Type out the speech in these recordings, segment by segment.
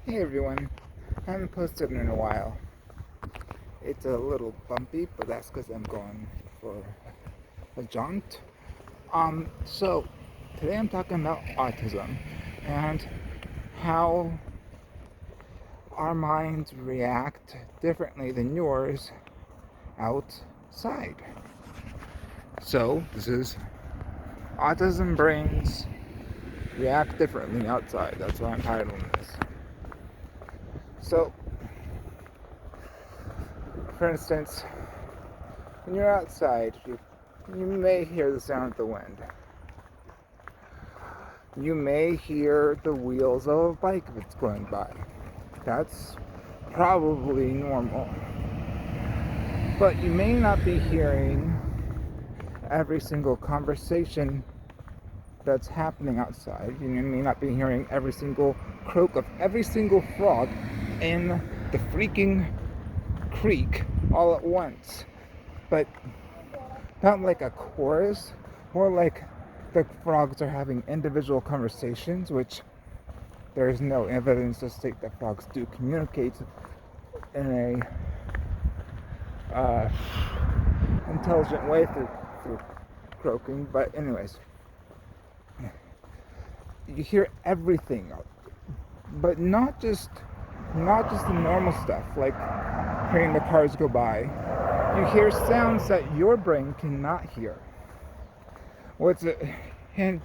Hey everyone, I haven't posted in a while. It's a little bumpy, but that's because I'm going for a jaunt. So today I'm talking about autism and how our minds react differently than yours outside. So this is autism brains react differently outside. That's why I'm titling this. So, for instance, when you're outside, you may hear the sound of the wind. You may hear the wheels of a bike if it's going by. That's probably normal. But you may not be hearing every single conversation that's happening outside. You may not be hearing every single croak of every single frog in the freaking creek all at once. But not like a chorus, more like the frogs are having individual conversations, which there is no evidence to state that frogs do communicate in a intelligent way through croaking. But anyways, you hear everything, but not just the normal stuff like hearing the cars go by. You hear sounds that your brain cannot hear. And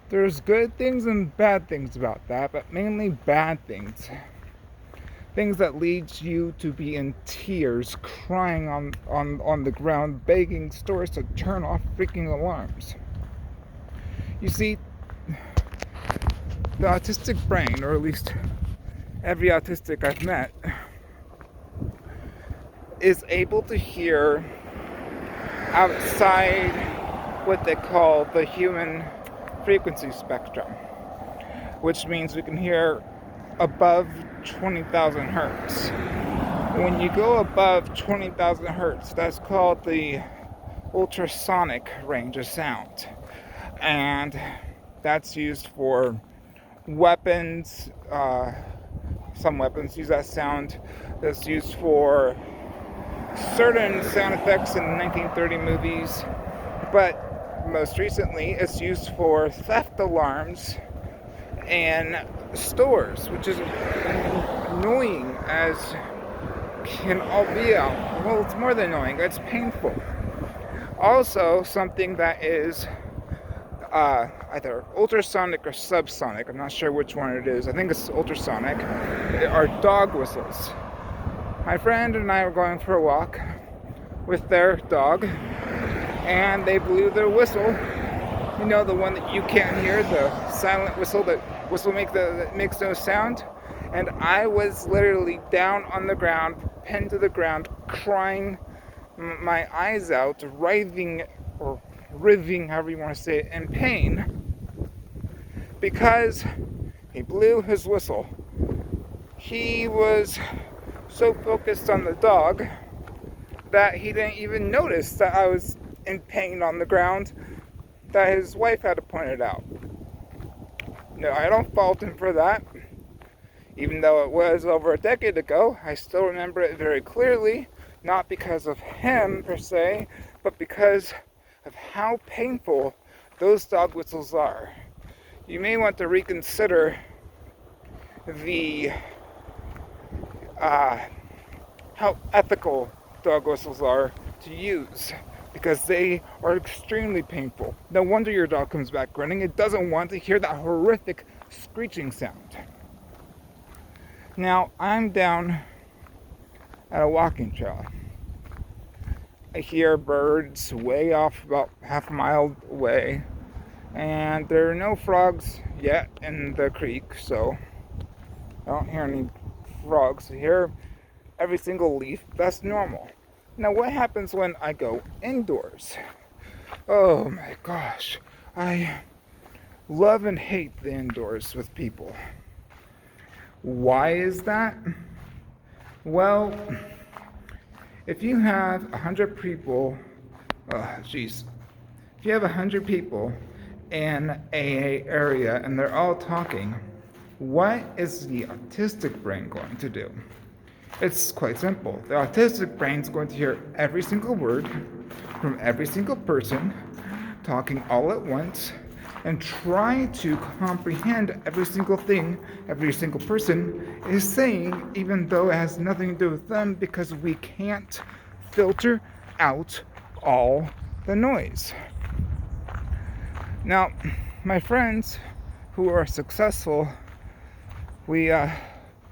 there's good things and bad things about that, but mainly bad things. Things that leads you to be in tears, crying on the ground, begging stores to turn off freaking alarms. You see, the autistic brain, or at least every autistic I've met, is able to hear outside what they call the human frequency spectrum, which means we can hear above 20,000 hertz. When you go above 20,000 hertz, that's called the ultrasonic range of sound. And that's used for weapons. Some weapons use that sound. That's used for certain sound effects in 1930 movies. But most recently, it's used for theft alarms in stores, which is annoying as can all be out. Well, it's more than annoying, it's painful. Also, something that is either ultrasonic or subsonic, I'm not sure which one it is, I think it's ultrasonic, are dog whistles. My friend and I were going for a walk with their dog, and they blew their whistle. You know, the one that you can't hear, the silent whistle that makes no sound. And I was literally down on the ground, pinned to the ground, crying my eyes out, writhing, or writhing, however you want to say it, in pain, because he blew his whistle. He was so focused on the dog that he didn't even notice that I was in pain on the ground, that his wife had to point it out. No, I don't fault him for that. Even though it was over a decade ago, I still remember it very clearly, not because of him per se, but because of how painful those dog whistles are. You may want to reconsider the how ethical dog whistles are to use, because they are extremely painful. No wonder your dog comes back grinning. It doesn't want to hear that horrific screeching sound. Now, I'm down at a walking trail. I hear birds way off about half a mile away, and there are no frogs yet in the creek, so I don't hear any frogs. I hear every single leaf. That's normal. Now, what happens when I go indoors? Oh my gosh, I love and hate the indoors with people. Why is that? Well, if you have 100 people, if you have 100 people in a area and they're all talking, What is the autistic brain going to do? It's quite simple. The autistic brain is going to hear every single word from every single person talking all at once and try to comprehend every single thing every single person is saying, even though it has nothing to do with them, because we can't filter out all the noise. Now, my friends who are successful, we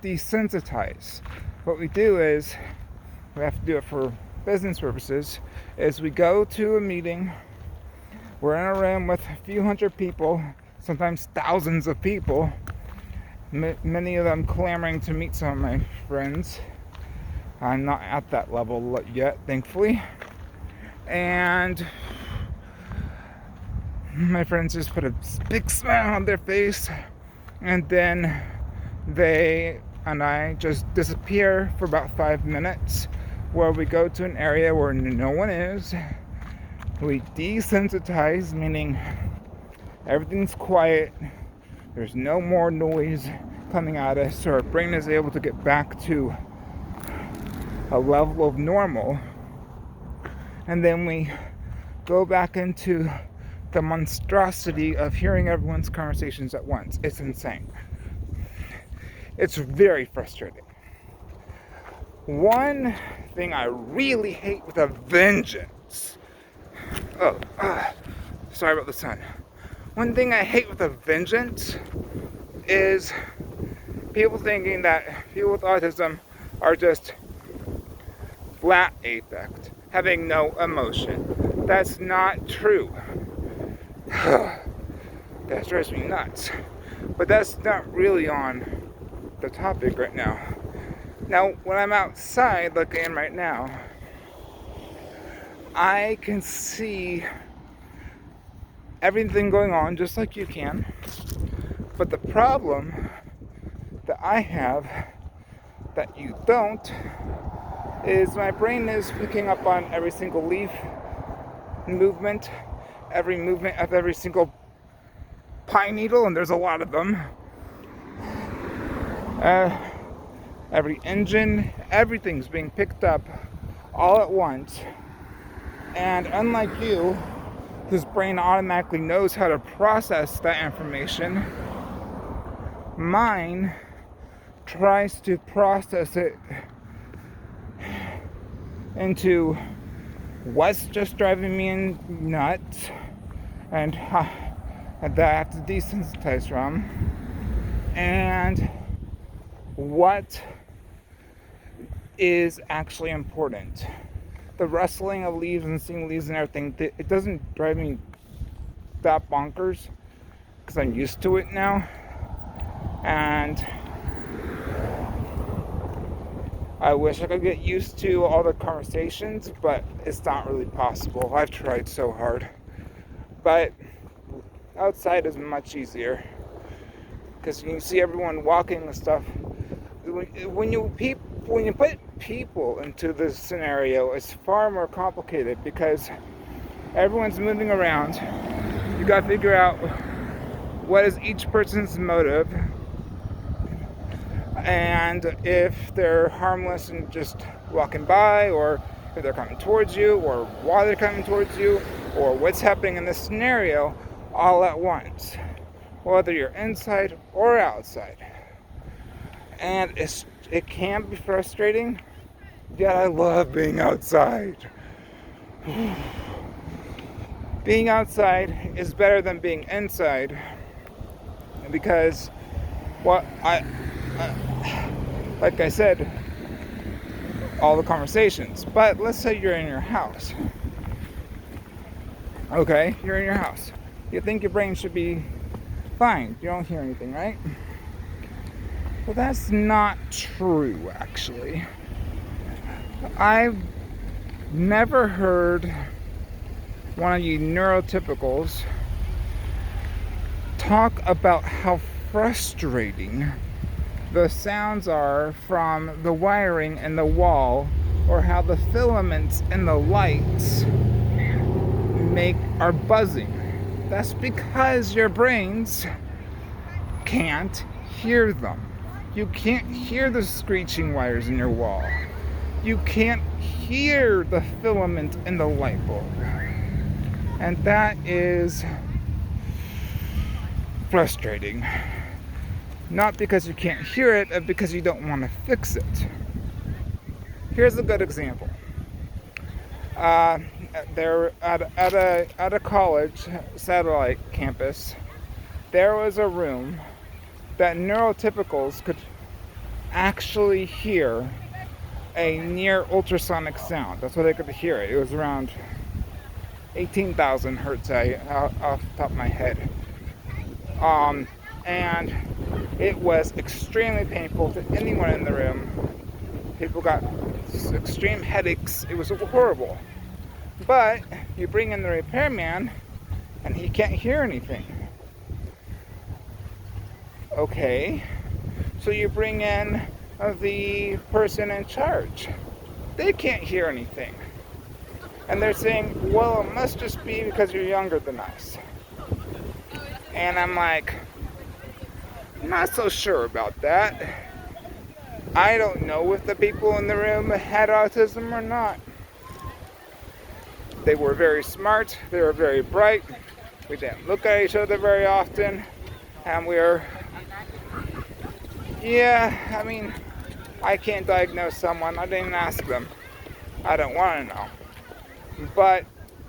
desensitize. What we do is, we have to do it for business purposes, is we go to a meeting, we're in a room with a few hundred people, sometimes thousands of people, many of them clamoring to meet some of my friends. I'm not at that level yet, thankfully. And my friends just put a big smile on their face, and then they and I just disappear for about 5 minutes, where we go to an area where no one is. We desensitize, meaning everything's quiet, there's no more noise coming at us, so our brain is able to get back to a level of normal. And then we go back into the monstrosity of hearing everyone's conversations at once. It's insane. It's very frustrating. One thing I really hate with a vengeance. Sorry about the sun. One thing I hate with a vengeance is people thinking that people with autism are just flat affect, having no emotion. That's not true. That drives me nuts. But that's not really on the topic right now. Now, when I'm outside, like I am right now, I can see everything going on just like you can. But the problem that I have that you don't is my brain is picking up on every single leaf movement, every movement of every single pine needle, and there's a lot of them. Every engine, everything's being picked up all at once. And unlike you, whose brain automatically knows how to process that information, mine tries to process it into what's just driving me nuts and that I have to desensitize from, and what is actually important. The rustling of leaves and seeing leaves and everything, it doesn't drive me that bonkers because I'm used to it now. And I wish I could get used to all the conversations, but it's not really possible. I've tried so hard. But outside is much easier because you can see everyone walking and stuff. When you put people into this scenario, it's far more complicated because everyone's moving around. You got to figure out what is each person's motive, and if they're harmless and just walking by, or if they're coming towards you, or why they're coming towards you, or what's happening in this scenario all at once, whether you're inside or outside. And it can be frustrating, yet I love being outside. Being outside is better than being inside, because like I said, all the conversations. But let's say you're in your house. Okay, you're in your house. You think your brain should be fine. You don't hear anything, right? Well, that's not true, actually. I've never heard one of you neurotypicals talk about how frustrating the sounds are from the wiring in the wall, or how the filaments in the lights are buzzing. That's because your brains can't hear them. You can't hear the screeching wires in your wall. You can't hear the filament in the light bulb. And that is frustrating. Not because you can't hear it, but because you don't want to fix it. Here's a good example. There at a college satellite campus, there was a room that neurotypicals could actually hear a near ultrasonic sound. That's what they could hear. It was around 18,000 hertz off the top of my head. And it was extremely painful to anyone in the room. People got extreme headaches. It was horrible. But you bring in the repairman and he can't hear anything. Okay, so you bring in the person in charge. They can't hear anything. And they're saying, well, it must just be because you're younger than us. And I'm like, not so sure about that. I don't know if the people in the room had autism or not. They were very smart, they were very bright, we didn't look at each other very often, and I can't diagnose someone, I didn't ask them. I don't want to know. But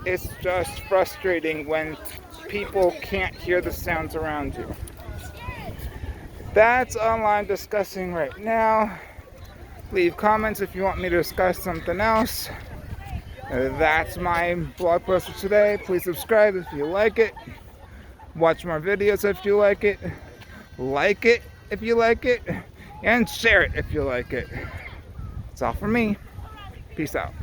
it's just frustrating when people can't hear the sounds around you. That's all I'm discussing right now. Leave comments if you want me to discuss something else. That's my blog post for today. Please subscribe if you like it. Watch more videos if you like it. Like it if you like it. And share it if you like it. That's all for me. Peace out.